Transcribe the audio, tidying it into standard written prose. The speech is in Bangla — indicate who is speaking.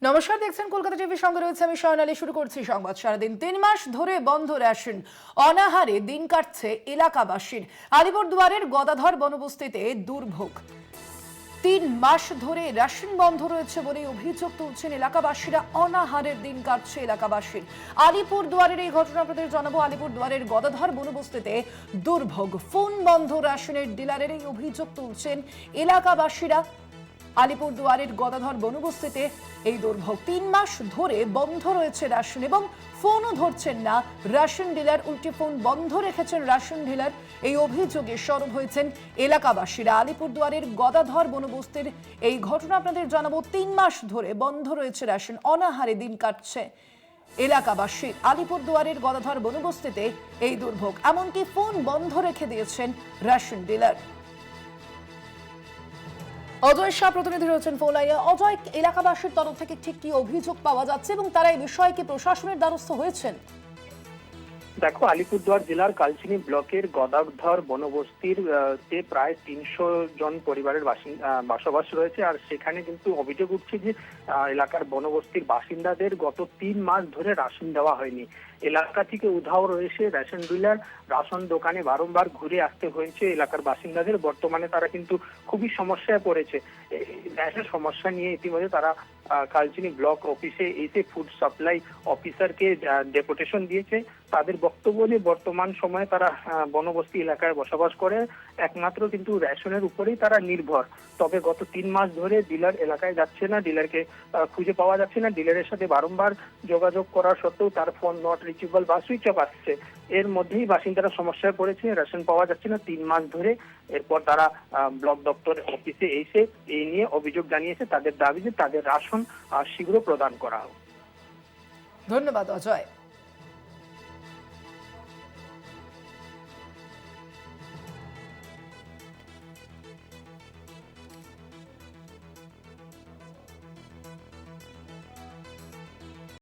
Speaker 1: নমস্কার, দেখছেন কলকাতা টিভির সঙ্গে রয়েছে আমি স্বর্ণালী। শুরু করছি সংবাদ। সারাদিন 3 মাস ধরে বন্ধ রেশন, অনাহারে দিন কাটছে এলাকাবাসীর। আলিপুরদুয়ারের গদাধর বনবস্তিতে দুর্ভোগ। 3 মাস ধরে রেশন বন্ধ রয়েছে বলে অভিযোগ তুলছেন এলাকাবাসীরা। অনাহারের দিন কাটছে এলাকাবাসীর। আলিপুরদুয়ারের এই ঘটনা আপনাদের জানাবো। আলিপুরদুয়ারের গদাধর বনবস্তিতে দুর্ভোগ, ফোন বন্ধ, রেশনের ডিলারের এই অভিযোগ তুলছেন এলাকাবাসীরা। আলিপুরদুয়ারের গদাধর বনবস্তিতে এই দুর্ভোগ। 3 মাস ধরে বন্ধ রয়েছে রেশন এবং ফোনও ধরছেন না রেশন ডিলার। উল্টে ফোন বন্ধ রেখেছেন রেশন ডিলার। এই অভিযোগে সরব হয়েছেন এলাকাবাসীরা। আলিপুরদুয়ারের গদাধর বনবস্তির এই ঘটনা আপনাদের জানাবো। 3 মাস ধরে বন্ধ রয়েছে রেশন, অনাহারে দিন কাটছে এলাকাবাসী। আলিপুরদুয়ারের গদাধর বনবস্তিতে এই দুর্ভোগ, এমনকি ফোন বন্ধ রেখে দিয়েছেন রেশন ডিলার। অজয় শাহ প্রতিনিধি রয়েছেন ফোন লাইনে। অজয়, এলাকাবাসীর তরফ থেকে ঠিক কি অভিযোগ পাওয়া যাচ্ছে এবং তারা এই বিষয়ে কি প্রশাসনের দ্বারস্থ হয়েছেন?
Speaker 2: দেখো, আলিপুরদুয়ার জেলার কালচিনি ব্লকের গদাধর বনবস্তির তে প্রায় 300 জন পরিবারের বসবাস রয়েছে। আর সেখানে কিন্তু অভিযোগ উঠছে যে এলাকার বনবস্তির বাসিন্দাদের গত 3 মাস ধরে রাশন দেওয়া হয়নি। এলাকা থেকে উধাও রয়েছে রেশন ডিলার। রাশন দোকানে বারংবার ঘুরে আসতে হয়েছে এলাকার বাসিন্দাদের। বর্তমানে তারা কিন্তু খুবই সমস্যায় পড়েছে। গ্যাসের সমস্যা নিয়ে ইতিমধ্যে তারা কালচিনি ব্লক অফিসে এসে ফুড সাপ্লাই অফিসারকে ডেপুটেশন দিয়েছে। তাদের বক্তব্য যে বর্তমান সময়ে তারা বনবস্তি এলাকায় বসবাস করে, একমাত্র কিন্তু রেশনের উপরেই তারা নির্ভর। তবে গত 3 মাস ধরে ডিলার এলাকায় যাচ্ছে না, ডিলারকে খুঁজে পাওয়া যাচ্ছে না। ডিলারের সাথে বারংবার যোগাযোগ করার সত্ত্বেও তার ফোন নট রিচেবল বা সুইচ অফ আসছে। এর মধ্যেই বাসিন্দারা সমস্যায় পড়েছে, রেশন পাওয়া যাচ্ছে না 3 মাস ধরে। এরপর তারা ব্লক দপ্তর অফিসে এসে এই নিয়ে অভিযোগ জানিয়েছে। তাদের দাবি যে তাদের রাশন শীঘ্র প্রদান করা হোক।
Speaker 1: ধন্যবাদ অজয়।